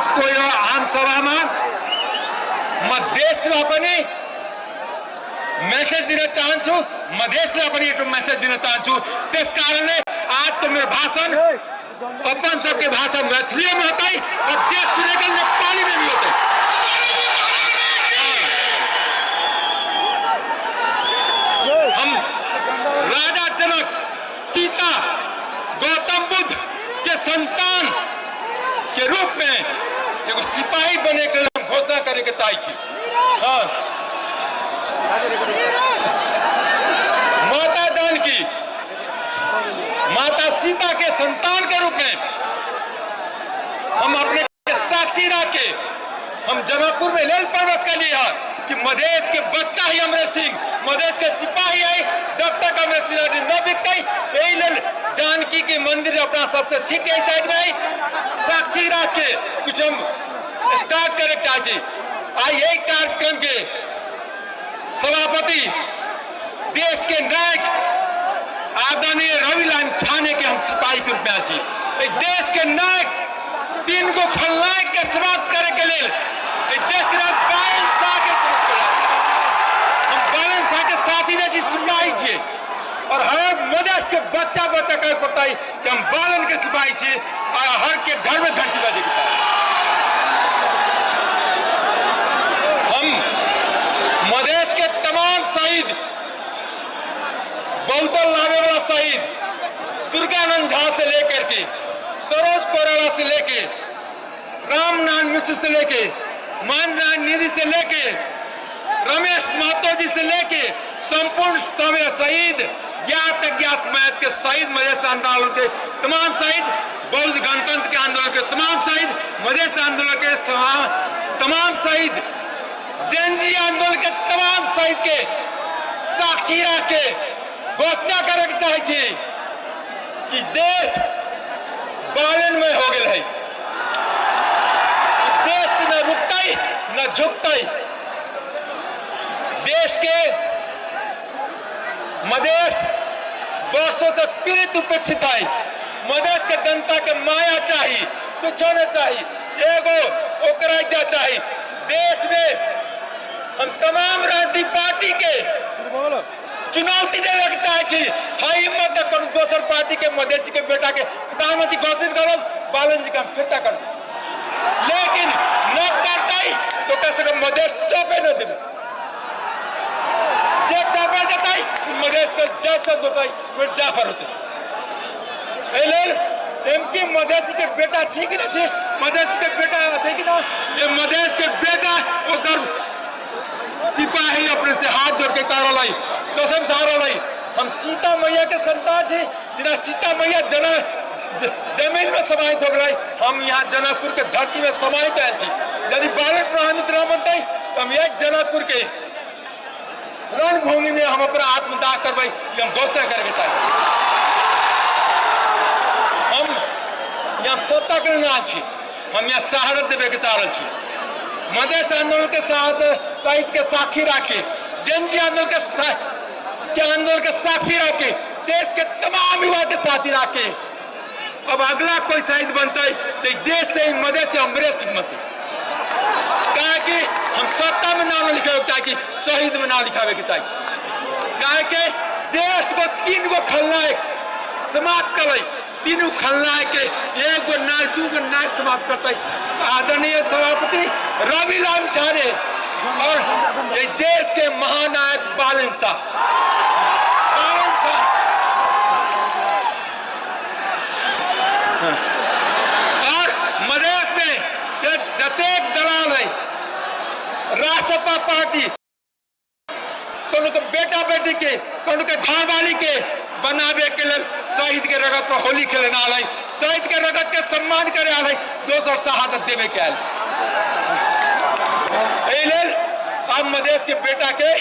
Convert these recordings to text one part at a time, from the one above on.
आज को यो आमसभामा म देशलाई पनि मेसेज दिन चाहन्छु, म देशलाई पनि एउटा मेसेज दिन चाहन्छु। त्यसकारणले आजको मेरो भाषण अपन सबके भाषा मैथिली में होता है और देश सुनेगा नेपाली में भी होता है। हम राजा जनक, सीता, गौतम बुद्ध के संतान के रूप में एगो सिपाही बने के लिए घोषणा करे के चाहिए। हाँ, माता जानकी, माता सीता के संतान के रूप में हम अपने साक्षी रख के हम जनकपुर में लेल प्रवेश कर लिया कि मधेश के बच्चा ही अमरेश सिंह, मधेश के सिपाही है। जब तक अमरेश सिंह न बिकते यही लेल जानकी के मंदिर अपना सबसे ठीक है साइड में है। साक्षी रख के कुछ हम स्टार्ट करे चाहिए। आज यही कार्यक्रम के सभापति देश के नायक आदरणीय रवि लाल छाने के हम सिपाही के रूप में आज देश के नायक तीन को खलनायक के समाप्त करे के लिए देश के नायक बालन शाह के हम बालन शाह के साथी जैसी सिपाही छे और हर मधेश के बच्चा बच्चा कर पड़ता है कि हम बालन के सिपाही छे और हर के घर में घंटी बजे की हम मधेश के तमाम शहीद, बहुतल नामे वाला शहीद दुर्गानंद झा से लेकर के सरोज कोराला से लेके रामनारायण मिश्र से लेके माननारायण निधि से लेके रमेश महतो जी से लेके संपूर्ण समय शहीद ज्ञात अज्ञात मैथ के शहीद, मधेश आंदोलन के तमाम शहीद, बौद्ध गणतंत्र के आंदोलन के तमाम शहीद, मधेश आंदोलन के तमाम शहीद, जैन जी आंदोलन के तमाम शहीद के साक्षी रख के घोषणा करे के चाहिए कि देश बालन में हो गए है। देश न रुकता न झुकता। देश के मधेश वर्षों से पीड़ित उपेक्षित है। मधेश के जनता के माया चाहिए, कुछ होना चाहिए, एगो ओकरा चाहिए। देश में हम तमाम राजनीतिक पार्टी के चुनौती देने के चाहिए। हाई हिम्मत न करो दोसर पार्टी के मधेसी के बेटा के प्रधानमंत्री घोषित करो, बालन जी का फिरता करो, लेकिन न करता ही तो कैसे मधेश चौपे न दे चौपे जाता है मधेश का जज शब्द होता है जाफर होते एमपी मधेसी के बेटा ठीक नहीं, मधेश के बेटा देखी ना, ये मधेश के बेटा वो सिपाही अपने से हाथ जोड़ के तारा लाई, कसम तारा लाई। हम सीता मैया के संतान थे, जिन्हें सीता मैया जमीन में समाहित हो गई। हम यहाँ जनकपुर के धरती में समाहित आए थे। यदि बालन प्रधानमंत्री न बनते तो हम एक जनकपुर के रणभूमि में हम अपना आत्मदाह करवाई, हम घोषणा करके चाहिए। हम यहाँ सत्ता के ना छी, हम यहाँ शहादत देवे के चाह रहे। मधेश आंदोलन के साथ शहीद के साक्षी रखे, जैन जी आंदोलन के साक्षी रखे, देश के तमाम युवा के साथी रखे। अब अगला कोई शहीद बनता है तो देश से मधेश से अमरेश सिंह बनते, कहा कि हम सत्ता में नाम लिखे चाहिए, शहीद में नाम लिखावे के चाहिए। कहा कि देश को तीन गो खलनायक समाप्त करे, तीनों खलनायक के एक गो नायक दू गो नायक समाप्त करता है आदरणीय सभापति रवि लाल छाने और ये देश के महानायक बालन शाह। और मधेश में जतेक दलाल है रासपा पार्टी तो बेटा बेटी के घर वाली के बनावे के लिए शहीद के रगत पर होली खेले ना आए, शहीद के रगत के सम्मान करे आए, दोसर शहादत देवे के आए। अब मधेश के बेटा के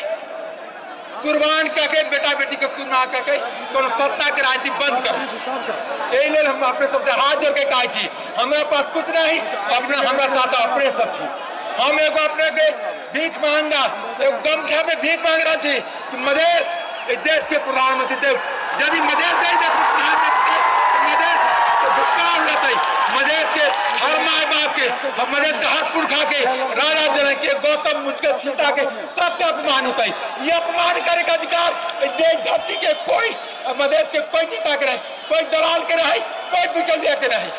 कुर्बान करके, बेटा बेटी के कुर्बान करके तो सत्ता के राजनीति बंद कर। यही हम अपने सबसे हाथ जोड़ के कहा छी, हमारे पास कुछ नहीं, अपने हमारे साथ अपने सब छी। हम एगो अपने के भीख मांगा, एक गमछा में भीख मांग रहा छी कि मधेश देश के प्रधानमंत्री देव, यदि मधेश नहीं देश के प्रधानमंत्री मधेश तो भुगतान रहते, मधेश के हर माँ बाप के, मधेश के हर पुरखा के, राजा जनक के, गौतम बुद्ध के, सीता के, सबका अपमान होता है। ये अपमान करे का अधिकार देश धरती के कोई मधेश के कोई नेता के नहीं, कोई दलाल के नहीं, कोई बिचौलिया के नहीं।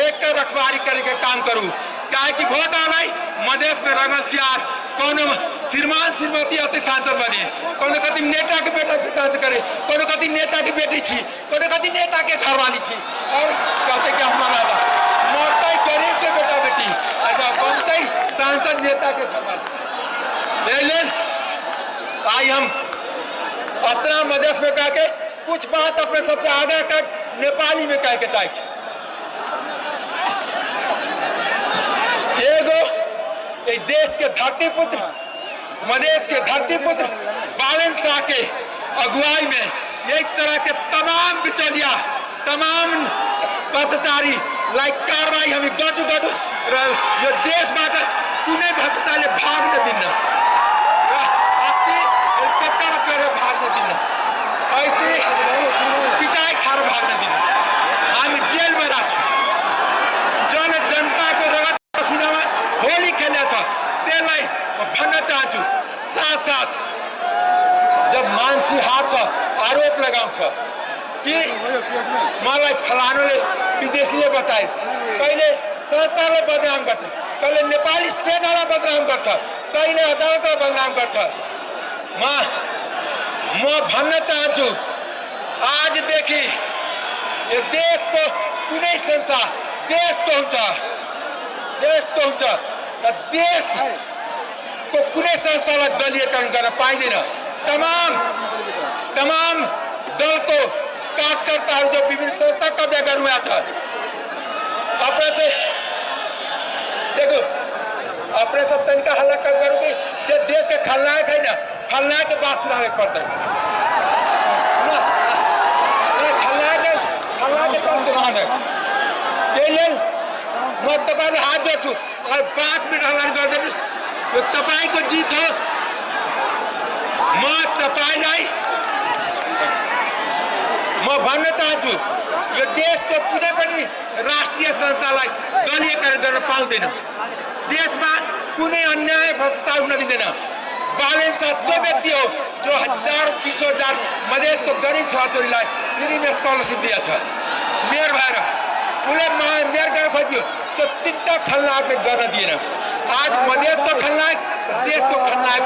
एक का रखवारी करे के काम करूँ, क्या कि वोट आना मधेश में रंगल चियार कोनो श्रीमान श्रीमती अति सांसद बने, कोनो कति नेता के बेटा छी सांसद करे, कोनो कति नेता की बेटी छी, कोनो कति नेता के घरवाली छी, और कहते कि हमारा मरता गरीब के बेटा बेटी, बनते सांसद नेता के घरवाली। आई हम अपना मधेश में कह के कुछ बात अपने सबसे आगे तक नेपाली में कह के चाहिए। देश के धरती पुत्र, मधेश के धरती पुत्र बालन शाह के अगुवाई में एक तरह के तमाम बिचौलिया, तमाम भ्रष्टाचारी लाइक कार्रवाई हमें गर्छु यो देशबाट कुनै भ्रष्टाचारले भाग्न दिन्न, अस्ति हेलिकप्टरमा चढेर भाग्न दिन्न, अस्ति पिटाइ खाएर भाग्न दिन्न, हामी जेलमा राख्छौँ। जनताको रगत पसिनामा होली खेल्ने छ, त्यसलाई म भन्न चाहन्छु। साथ साथ जब मान्छे हार्छ आरोप लगाउँछ कि मलाई फलानुले विदेशीले बताए, कहिले संस्थालाई बदनाम गर्छ, कहिले नेपाली सेनालाई बदनाम गर्छ, कहिले अदालतलाई बदनाम गर्छ। म भन्न चाहन्छु आजदेखि यो देशको कुनै संस्था देशको हुन्छ, देशको हुन्छ र देशको कुनै संस्थालाई दलीयकरण गर्न पाइँदैन। तमाम दलको कार्यकर्ताहरू जो विभिन्न संस्था कब्जा गर्नुभएको छ, अपने से देखो अपने सब तनिका हल्ला कब करो कि जो देश के खलनायक है ना, खलनायक के बात सुनावे पड़ता है ना, खलनायक के कम दिमाग है। ये लिए मैं तपाईले हात जोड्छु और 5 मिनट हल्ला गरिदिनुस्, यो तपाईको जित हो। म तपाईलाई म भन्न चाहन्छु यो देशको कुनै पनि राष्ट्रिय संस्थालाई दलीयकरण गर्न पाउँदैन, देशमा कुनै अन्याय भ्रष्टाचार हुन दिँदैन। बालन शाह त्यो व्यक्ति हो जो 10,000-20,000 मधेसको गरीब छोराछोरीलाई फ्री में स्कॉलरशिप दिया छ। मेयर भएर उसले मेयर गर्न खोज्यो, त्यो 3टा खलनायकले गर्न दिएन। आज मधेसको खलनायक देश को खलनायक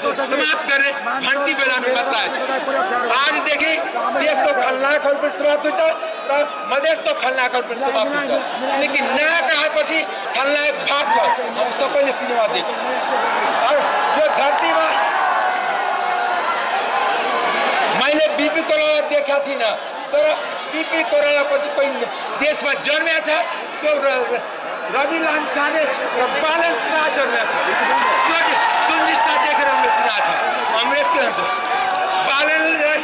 को समाप्त करने घंटी बजाने बताया। आजदेखि देश को खलनायक पर समाप्त हुन्छ र मधेस को खलनायक पर समाप्त हुन्छ। लेकिन नायक आएपछि खलनायक भाग्छ, हम सबैले सिनेमा देख्छौँ। और यो धरतीमा मैले बीपी कोरोना देखा थिइन, तर बीपी कोरोना पछि कोही देशमा जन्मेको छ, त्यो रवि लामिछाने र बालन शाह जन्मेको छ। त्यो निष्ठा देखेर हमले चिनाएको छ। हमले यसको हुन्छ बालनलाई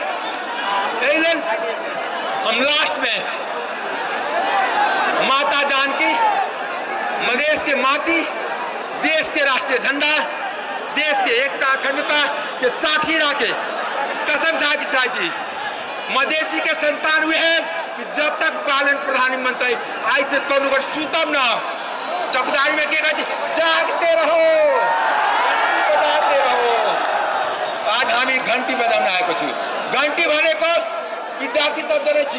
एलन हम लास्ट में माता जानकी मधेश के माटी, देश के राष्ट्रीय झंडा, देश के एकता अखंडता के साक्षी राखे कसम खा के चाहिए। मधेसी के संतान हुए हैं कि जब तक बालन प्रधानमंत्री आई से तनुगढ़ सुतम न चौकीदारी में क्या जागते रहो, बजाते रहो। आज हामी घंटी बजाउन आएको छु। घंटी भनेको विद्यार्थी शब्द नै छ,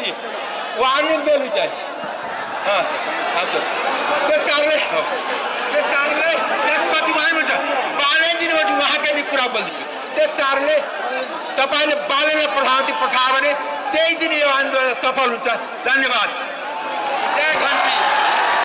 वार्निङ बेल चाहिँ। त्यस कारणले त्यसपछि हुन्छ बालनजी ने उहाँकै नि कुरा बोल्दैछु। त्यस कारणले तपाईले बालनलाई प्रधानमन्त्री पठायो भने त्यही दिन यो आन्दोलन सफल हुन्छ। धन्यवाद। जय घंटी।